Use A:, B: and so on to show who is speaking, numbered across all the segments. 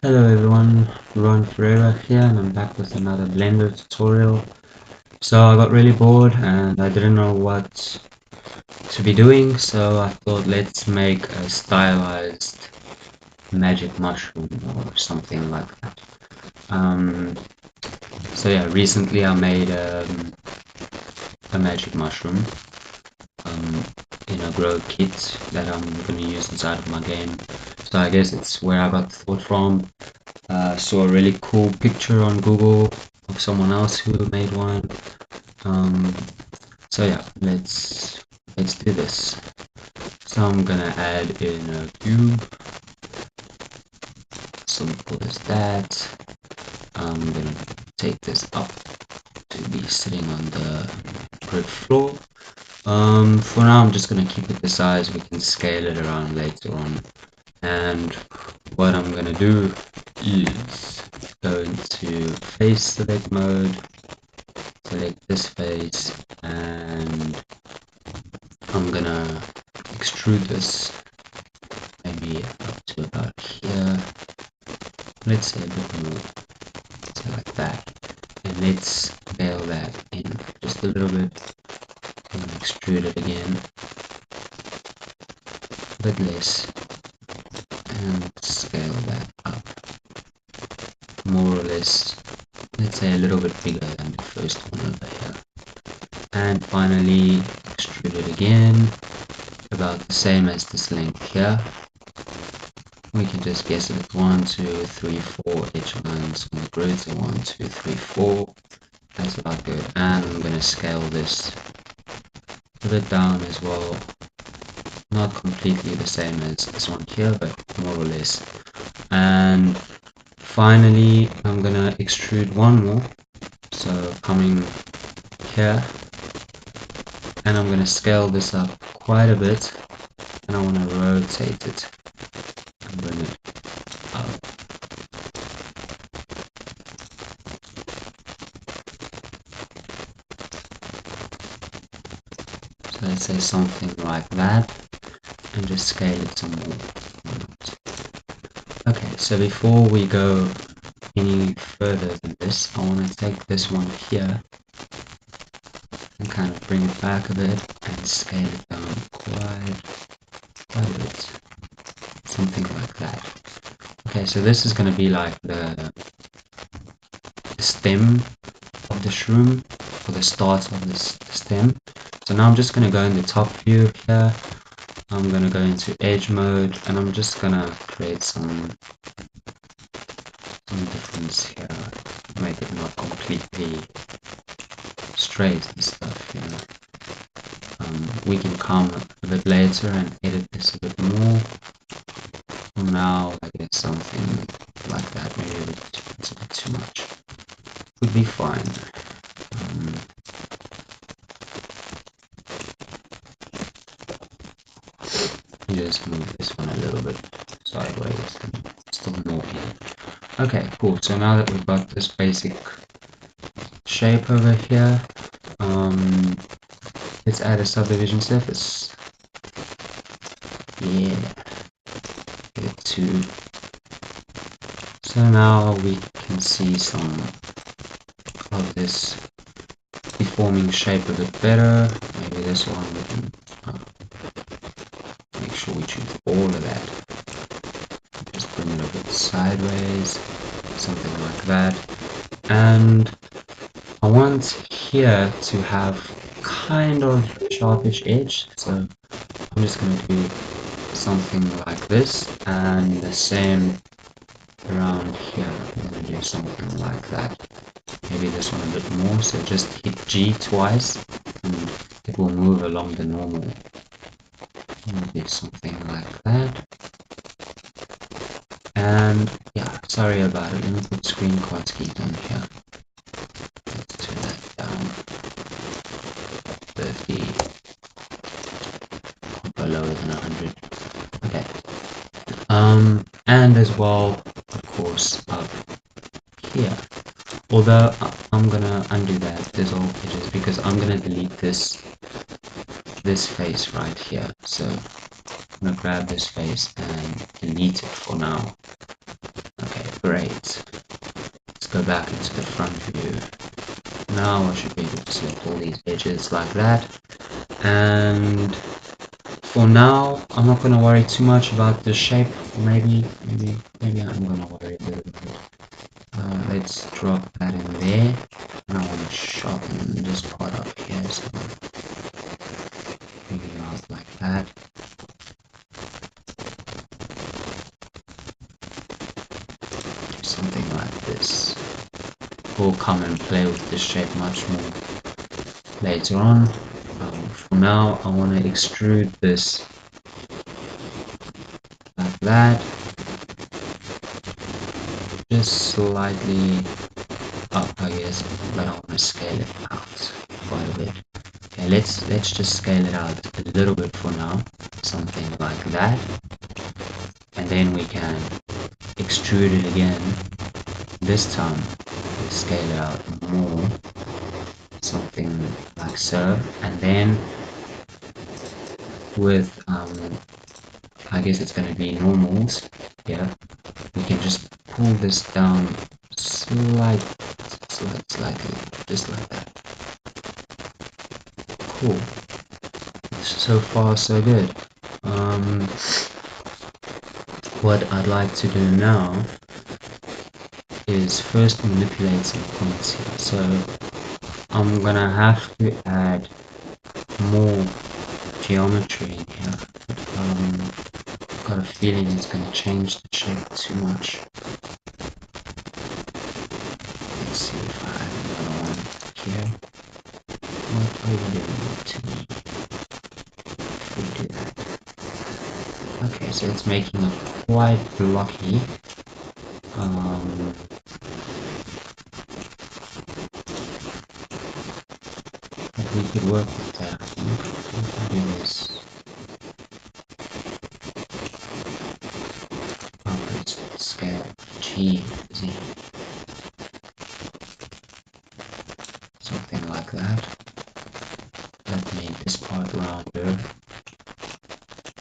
A: Hello everyone, Ron Ferreira here and I'm back with another Blender tutorial. So I got really bored and I didn't know what to be doing, so I thought let's make a stylized magic mushroom or something like that. Um, so yeah, recently I made a magic mushroom um, in a grow kit that I'm going to use inside of my game. So I guess it's where I got the thought from. Saw a really cool picture on Google of someone else who made one. Um, so yeah, let's do this. So I'm gonna add in a cube, simple as that. I'm gonna take this up to be sitting on the grid floor. For now, I'm just gonna keep it the size. We can scale it around later on. And what I'm gonna do is go into face select mode, select this face, and I'm gonna extrude this maybe up to about here. Let's say a bit more, so like that. And let's scale that in just a little bit and extrude it again, a bit less, and scale that up more or less. Let's say a little bit bigger than the first one over here. And finally extrude it again, about the same as this length here. We can just guess it at 1, 2, 3, 4 edge lines on the grid. So 1, 2, 3, 4. That's about good. And I'm going to scale this a bit down as well. Not completely the same as this one here, but more or less. And finally, I'm going to extrude one more. So coming here. And I'm going to scale this up quite a bit. And I want to rotate it and bring it up. So let's say something like that, and just scale it some more. Okay, so before we go any further than this, I want to take this one here and kind of bring it back a bit and scale it down quite a bit. Something like that. Okay, so this is going to be like the stem of the shroom, or the start of this stem. So now I'm just going to go in the top view here. I'm going to go into edge mode and I'm just going to create some difference here, make it not completely straight and stuff, you know. We can come a bit later and edit this a bit more. For now, I guess something like that, maybe it's a bit too much. Would be fine. Just move this one a little bit sideways and still more in. Okay, cool. So now that we've got this basic shape over here, let's add a subdivision surface. Yeah, get two. So now we can see some of this deforming shape a bit better. Maybe this one we can make sure we choose all of that. Just bring it a bit sideways, something like that. And I want here to have kind of sharpish edge, so I'm just going to do something like this, and the same around here. I'm going to do something like that. Maybe this one a bit more, so just hit G twice and it will move along the normal. Maybe something like that. And yeah, sorry about it. Let me put screen quad keys on here. Let's turn that down. 30. Or lower than 100. Okay. And as well, of course, up here. Although I'm gonna undo that dissolve edges because I'm gonna delete this face right here. So I'm gonna grab this face and delete it for now. Okay, go back into the front view. Now I should be able to select all these edges like that. And for now, I'm not going to worry too much about the shape. Maybe I'm going to worry a little bit. Let's drop that in there. And I want to sharpen this part up here. So maybe out like that. Something like this. We'll come and play with this shape much more later on. For now, I want to extrude this like that, just slightly up, I guess, but I want to scale it out quite a bit. Okay, let's just scale it out a little bit for now, something like that, and then we can extrude it again. This time, we'll scale it out more, something like so, and then with I guess it's going to be normals here. We can just pull this down slightly, just like that. Cool. So far, so good. What I'd like to do now is first manipulate some points here. So I'm gonna have to add more geometry in here. I've got a feeling it's going to change the shape too much. Let's see if I add another one here. What are we doing to me? If we do that. Okay, so it's making it quite blocky. But we could work with that, I think. We can do this. Let's scale G, Z. Something like that. That made this part rounder.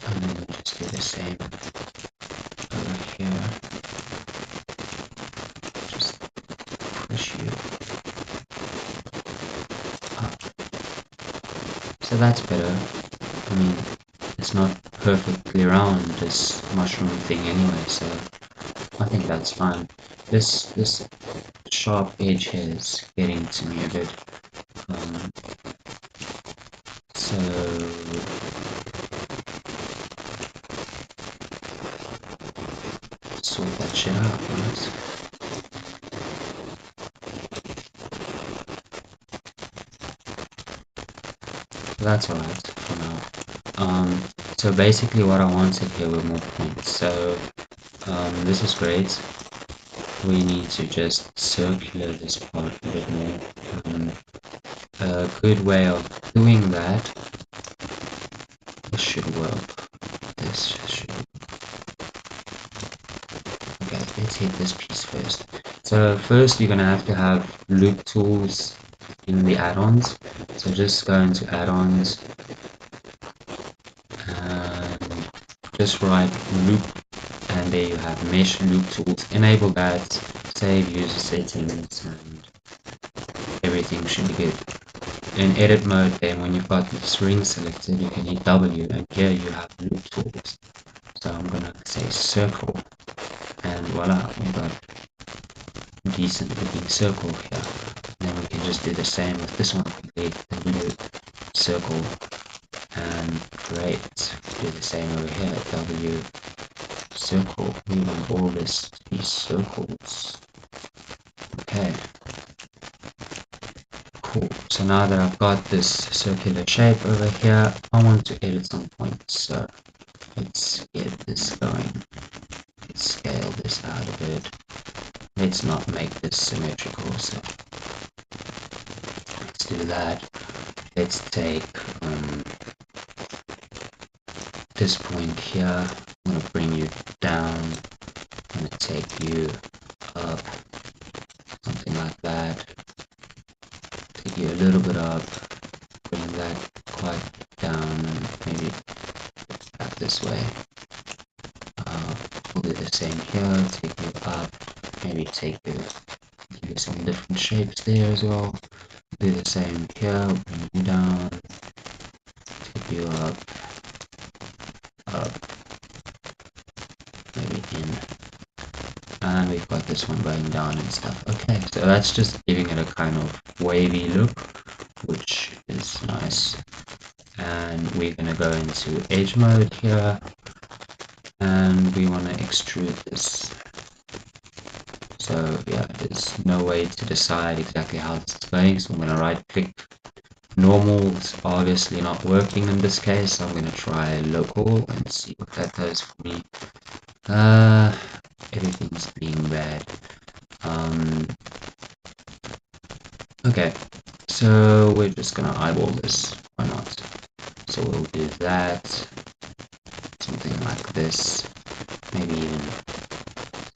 A: And then we just do the same over here. Just push you up. So that's better. I mean, it's not perfectly round, this mushroom thing anyway, so I think that's fine. This sharp edge here is getting to me a bit. So sort that shit out, right? That's alright for now. So basically what I wanted here were more points. So this is great. We need to just circular this part a bit more. A good way of doing that, this should work. This should. Okay, let's hit this piece first. So first you're gonna have to have loop tools in the add-ons. So just go into add-ons and just write loop, and there you have mesh loop tools. Enable that, save user settings, and everything should be good. In edit mode, then when you've got this ring selected, you can hit W, and here you have loop tools. So I'm gonna say circle, and voila, we've got a decent looking circle here. And then we can just do the same with this one quickly, the blue circle, and great. Do the same over here, W circle. We want all this to be circles. Okay. Cool. So now that I've got this circular shape over here, I want to edit some points. So let's get this going. Let's scale this out a bit. Let's not make this symmetrical. So let's do that. Let's take this point here. I'm gonna bring you down. I'm gonna take you up, something like that. Take you a little bit up, bring that quite down, and maybe back this way. We'll do the same here. Take you up, maybe take you give you some different shapes there as well. Do the same here, bring you down, tip you up, maybe in, and we've got this one going down and stuff. Okay, so that's just giving it a kind of wavy look, which is nice. And we're going to go into edge mode here, and we want to extrude this. So yeah, there's no way to decide exactly how this is going, so I'm going to right click. Normal is obviously not working in this case, so I'm going to try local and see what that does for me. Everything's being bad. Okay, so we're just gonna eyeball this, why not? So we'll do that, something like this, maybe even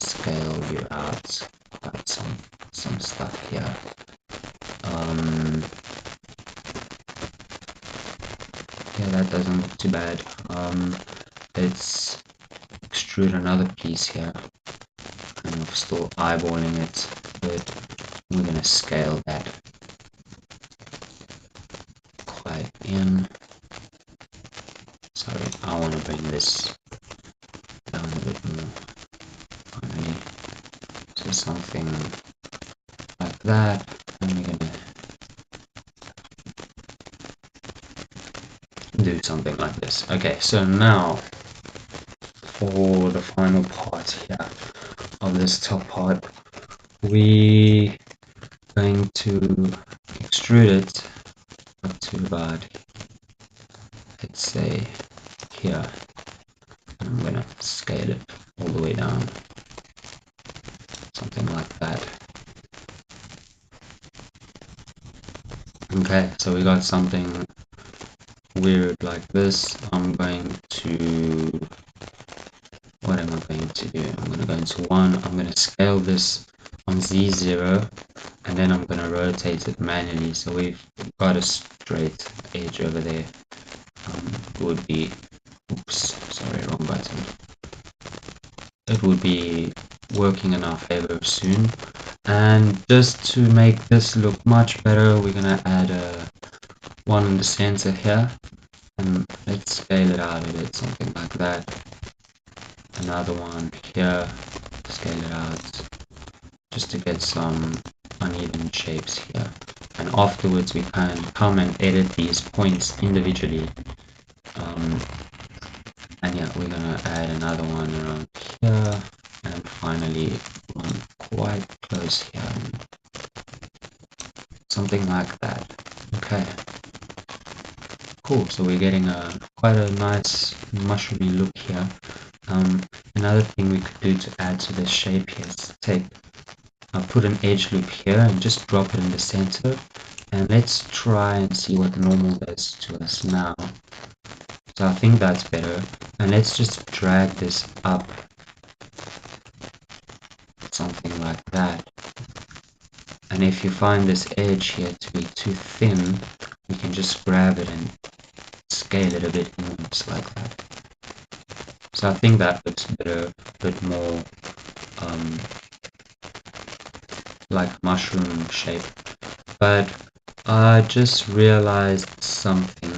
A: scale you out quite some stuff here. Yeah, that doesn't look too bad. Let's extrude another piece here. Kind of still eyeballing it, but we're gonna scale that quite in. Sorry, I want to bring this down a bit more. Finally, so something like that, and we're gonna do something like this. Okay, so now for the final part here of this top part, we going to extrude it up to about, let's say, here. I'm gonna scale it all the way down, something like that. Okay, so we got something weird like this. I'm going to, what am I going to do? I'm going to go into 1, I'm going to scale this on Z0, and then I'm going to rotate it manually, so we've got a straight edge over there. Would be, oops, sorry, wrong button. It would be working in our favor soon. And just to make this look much better, we're going to add a one in the center here, and let's scale it out a bit, something like that. Another one here, scale it out, just to get some uneven shapes here. And afterwards we can come and edit these points individually. And yeah, we're gonna add another one around here, and finally one quite close here, something like that. Okay, cool. So we're getting quite a nice mushroomy look here. Another thing we could do to add to this shape here is put an edge loop here and just drop it in the center, and let's try and see what the normal does to us now. So I think that's better, and let's just drag this up, something like that. And if you find this edge here to be too thin, you can just grab it and scale it a bit inwards like that. So I think that looks better, a bit more like mushroom shape. But I just realized something.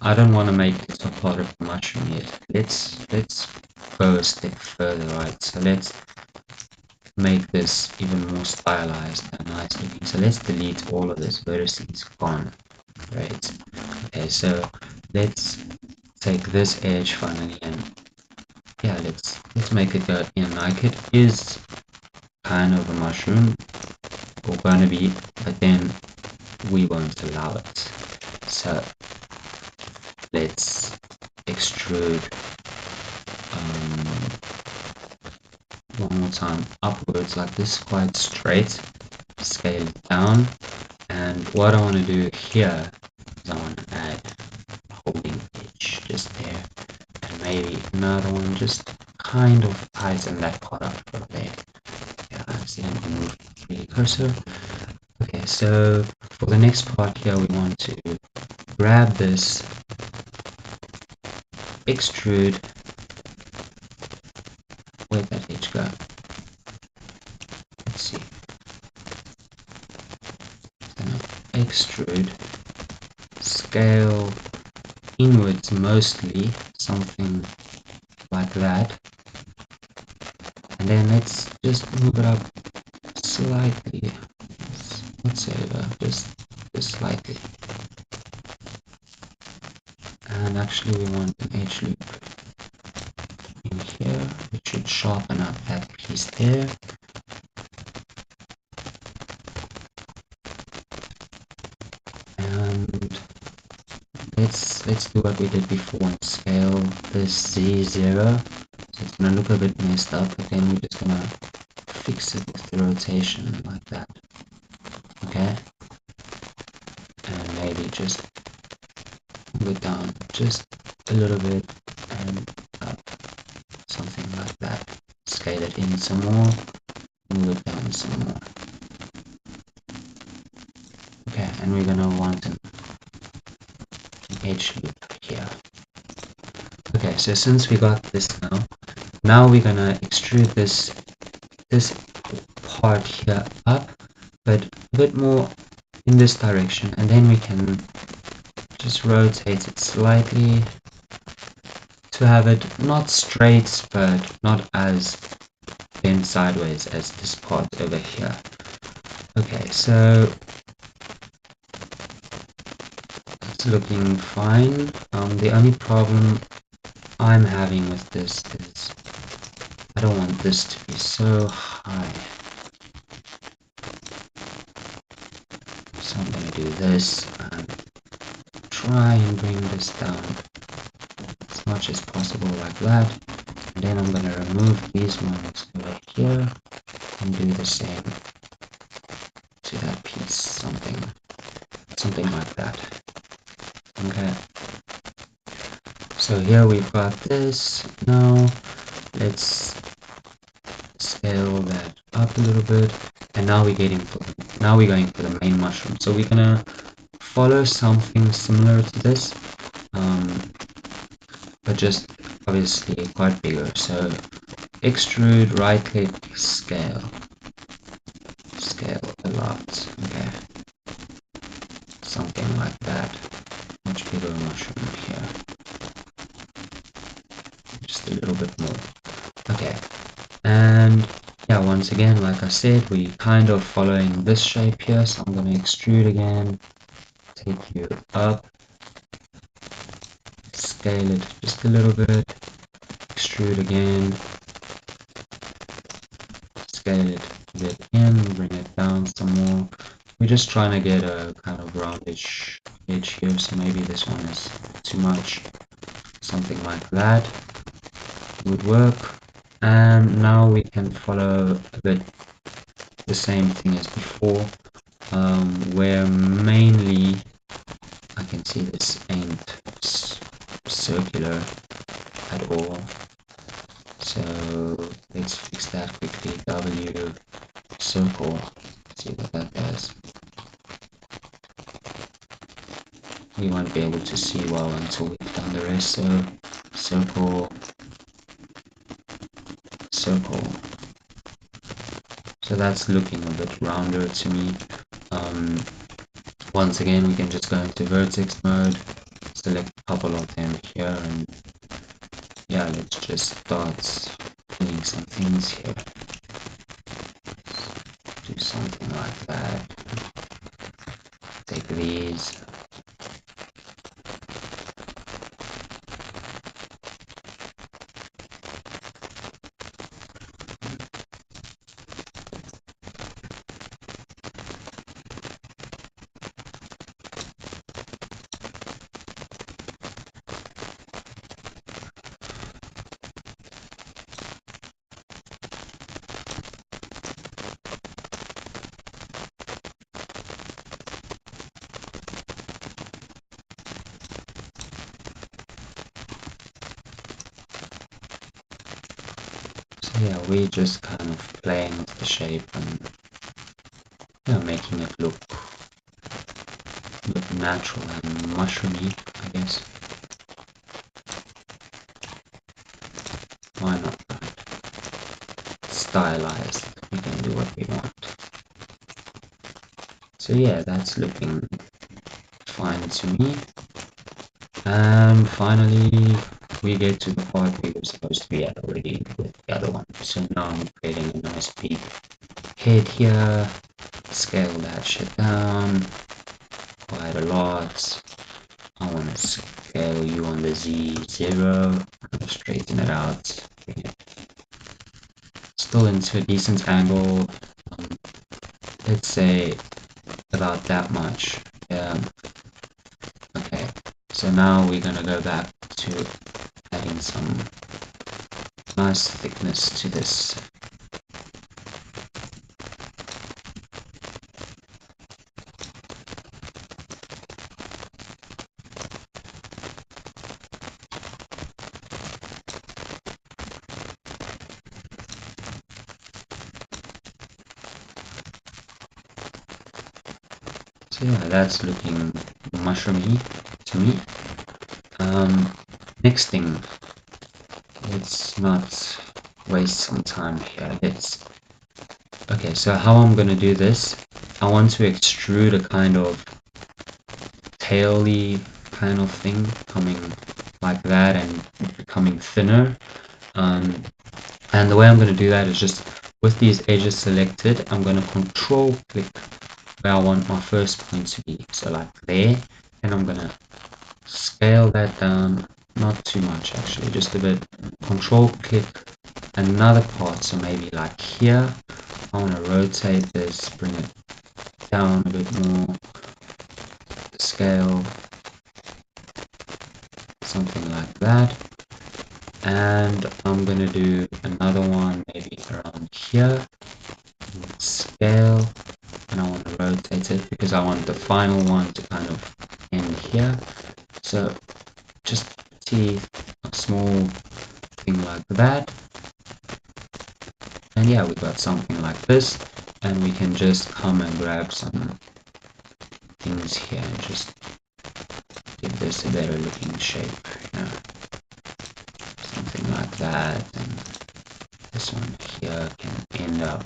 A: I don't want to make this a part of the mushroom yet. Let's go a step further, right? So let's make this even more stylized and nice looking. So let's delete all of this. Vertices gone. Great. Okay, so let's take this edge finally, and yeah, let's make it go in. Like, it is kind of a mushroom, or gonna be, but then we won't allow it. So let's extrude one more time upwards like this, quite straight, scale it down. And what I want to do here is I want to add a holding edge just there, and maybe another one just kind of tighten that part up over there. Yeah, I accidentally moved the cursor. Okay, so for the next part here, we want to grab this, extrude, where'd that edge go? Let's see. extrude, scale inwards mostly, something like that. And then let's just move it up slightly, whatsoever, just slightly. And actually we want an edge loop in here, which should sharpen up that piece there. And let's do what we did before and scale this Z0. So it's gonna look a bit messed up, but then we're just gonna fix it with the rotation like that. Okay? And maybe just move it down just a little bit and up, something like that. Scale it in some more, move it down some more. Okay, and we're gonna want an edge loop here. Okay, so since we got this now we're gonna extrude this part here up, but a bit more in this direction, and then we can just rotate it slightly to have it not straight, but not as bent sideways as this part over here. Okay, so it's looking fine. The only problem I'm having with this is I don't want this to be so high. So I'm going to do this and try and bring this down as much as possible like that. And then I'm going to remove these ones over here and do the same to that piece, something like that. Okay. So here we've got this. Now let's scale that up a little bit, and now we're going for the main mushroom. So we're gonna follow something similar to this, but just obviously quite bigger. So extrude, right click, scale a lot. Okay, something like that. Much bigger mushroom here, just a little bit more. Okay, and yeah, once again, like I said, we're kind of following this shape here, so I'm going to extrude again, take you up, scale it just a little bit, extrude again, scale it a bit in, bring it down some more. We're just trying to get a kind of roundish edge here, so maybe this one is too much. Something like that would work. And now we can follow a bit the same thing as before, where mainly I can see this ain't circular at all. So let's fix that quickly. W circle, see what that does. We won't be able to see well until we've done the rest. So circle, circle. So that's looking a bit rounder to me. Once again, we can just go into vertex mode, select a couple of them here, and yeah, let's just start doing some things here. Do something like that. Take these. Yeah, we're just kind of playing with the shape and making it look natural and mushroomy, I guess. Why not? Stylized. We can do what we want. So yeah, that's looking fine to me. And finally, we get to the part we were supposed to be at already with the other one. So now I'm creating a nice big head here, scale that shit down quite a lot. I want to scale you on the Z0, straighten it out, bring it still into a decent angle. Let's say about that much. Yeah. Okay, so now we're gonna go back to adding some nice thickness to this. So yeah, that's looking mushroomy to me. Next thing, let's not waste some time here. Okay, so how I'm gonna do this, I want to extrude a kind of taily kind of thing coming like that and becoming thinner. And the way I'm going to do that is just with these edges selected, I'm going to control click where I want my first point to be. So like there, and I'm going to scale that down, not too much actually, just a bit. Control click another part, so maybe like here. I want to rotate this, bring it down a bit more, scale, something like that. And I'm going to do another one maybe around here, scale, and I want to rotate it because I want the final one to kind of end here. So just see a small thing like that. And yeah, we got something like this, and we can just come and grab some things here and just give this a better looking shape, you know, something like that. And this one here can end up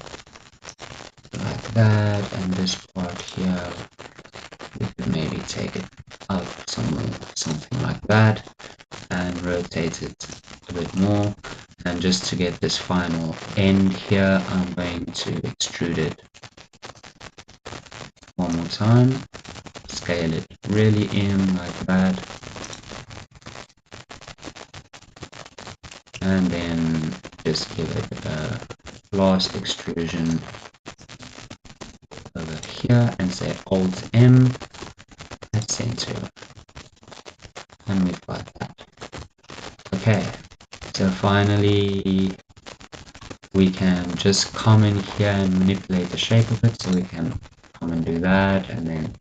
A: like that, and this part here we could maybe take it up something like that, and rotate it a bit more. And just to get this final end here, I'm going to extrude it one more time, scale it really in like that, and then just give it a last extrusion over here and say Alt M at center, and we've got that. Okay, so finally we can just come in here and manipulate the shape of it. So we can come and do that, and then,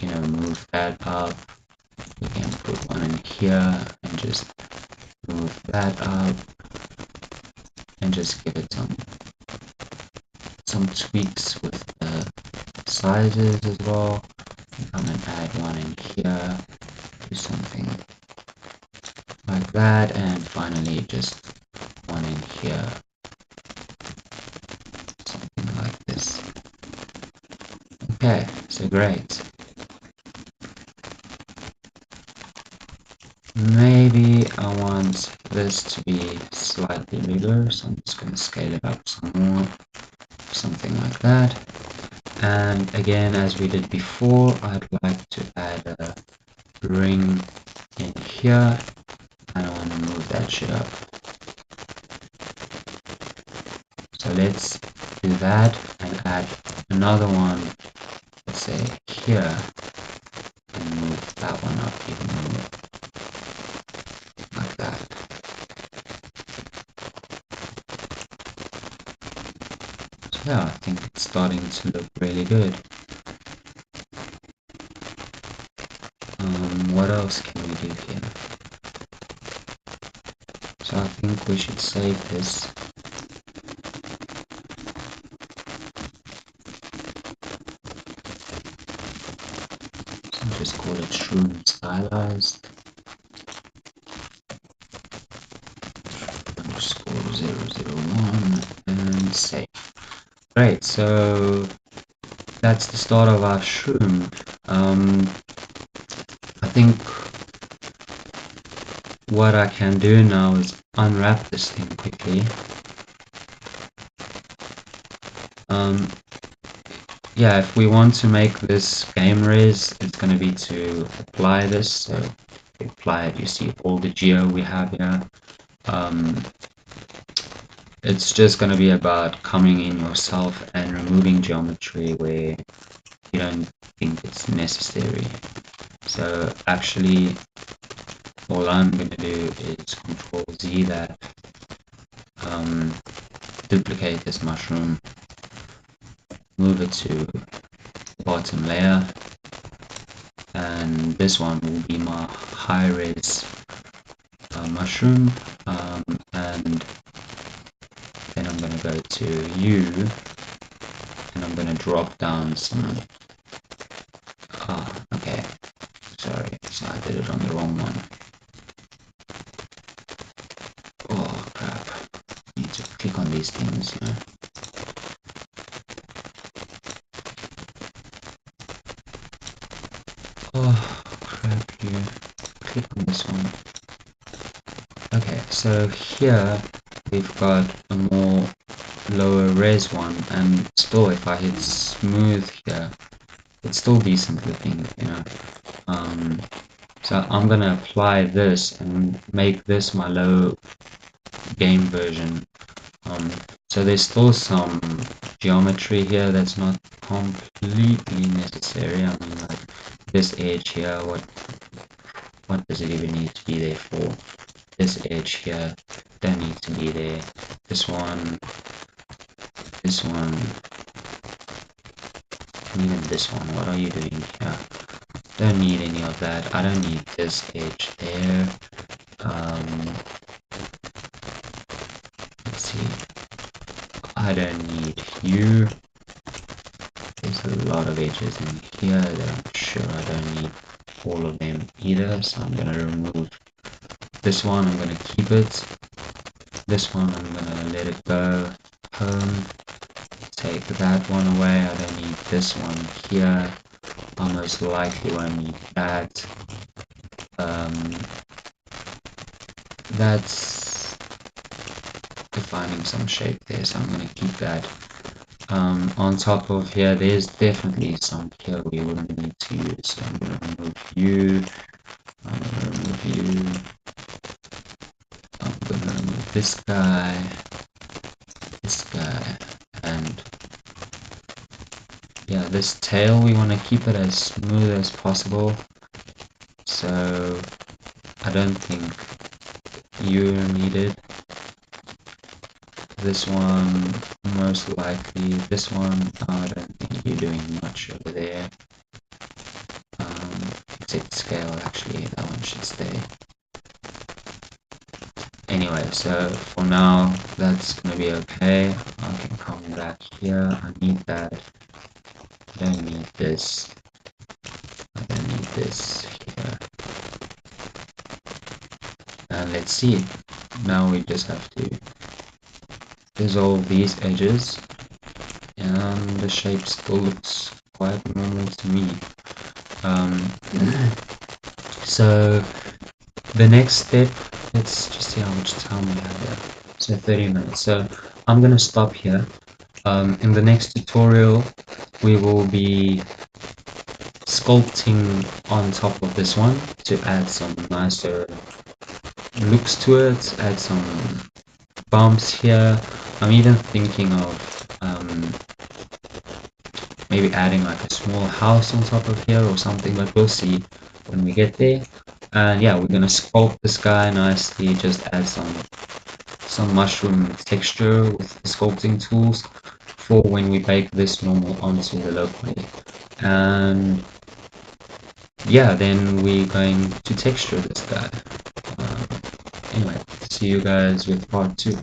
A: you know, move that up. We can put one in here and just move that up, and just give it some tweaks with the sizes as well. Come and add one in here, do something like that, and finally just one in here, something like this. Okay, so great. Maybe I want this to be slightly bigger, so I'm just going to scale it up some more, something like that. And again, as we did before, I'd like to add a ring in here, and I want to move that shit up. So let's do that and add another one, let's say here, and move that one up even more, like that. So yeah, I think it's starting to look really good. What else can we do here? So I think we should save this. So just call it shroom stylized. Underscore 001 and save. Great, so that's the start of our shroom. I think what I can do now is unwrap this thing quickly. Yeah, if we want to make this game res, it's going to be to apply this. So apply it, you see all the geo we have here. It's just going to be about coming in yourself and removing geometry where you don't think it's necessary. So actually, all I'm going to do is Control Z that, duplicate this mushroom, move it to the bottom layer, and this one will be my high res mushroom, and then I'm going to go to U, and I'm going to drop down some, okay, sorry, so I did it on the wrong one. Oh crap, I need to click on these things, you know. Oh crap, you click on this one. Okay, so here we've got a more lower res one, and still if I hit smooth here, it's still decent looking, you know. So I'm gonna apply this and make this my low game version. So there's still some geometry here that's not completely necessary. I mean, like this edge here, what does it even need to be there for? This edge here don't need to be there. This one, and even this one. What are you doing here? Don't need any of that. I don't need this edge there. Let's see. I don't need you. There's a lot of edges in here that I'm sure I don't need all of them either. So I'm gonna remove this one. I'm gonna keep it. This one I'm gonna let it go. Home. Take that one away. I don't need this one here. I most likely won't need that. That's defining some shape there, so I'm going to keep that. On top of here, there's definitely some here we wouldn't need to use, so I'm going to remove you. I'm going to remove you. I'm going to remove this guy, and yeah, this tail, we want to keep it as smooth as possible. So I don't think you're needed. This one, most likely. This one, I don't think you're doing much over there. Except scale, actually, that one should stay. Anyway, so for now, that's gonna be okay. I can come back here. I need that. I don't need this. I don't need this here. And let's see. Now we just have to dissolve these edges, and the shape still looks quite normal to me. So the next step, let's just see how much time we have here. So 30 minutes. So I'm gonna stop here. In the next tutorial, we will be sculpting on top of this one to add some nicer looks to it, add some bumps here. I'm even thinking of maybe adding like a small house on top of here or something, but we'll see when we get there. And yeah, we're gonna sculpt this guy nicely, just add some mushroom texture with the sculpting tools for when we bake this normal onto the locally. And yeah, then we're going to texture this guy. Anyway, see you guys with part 2.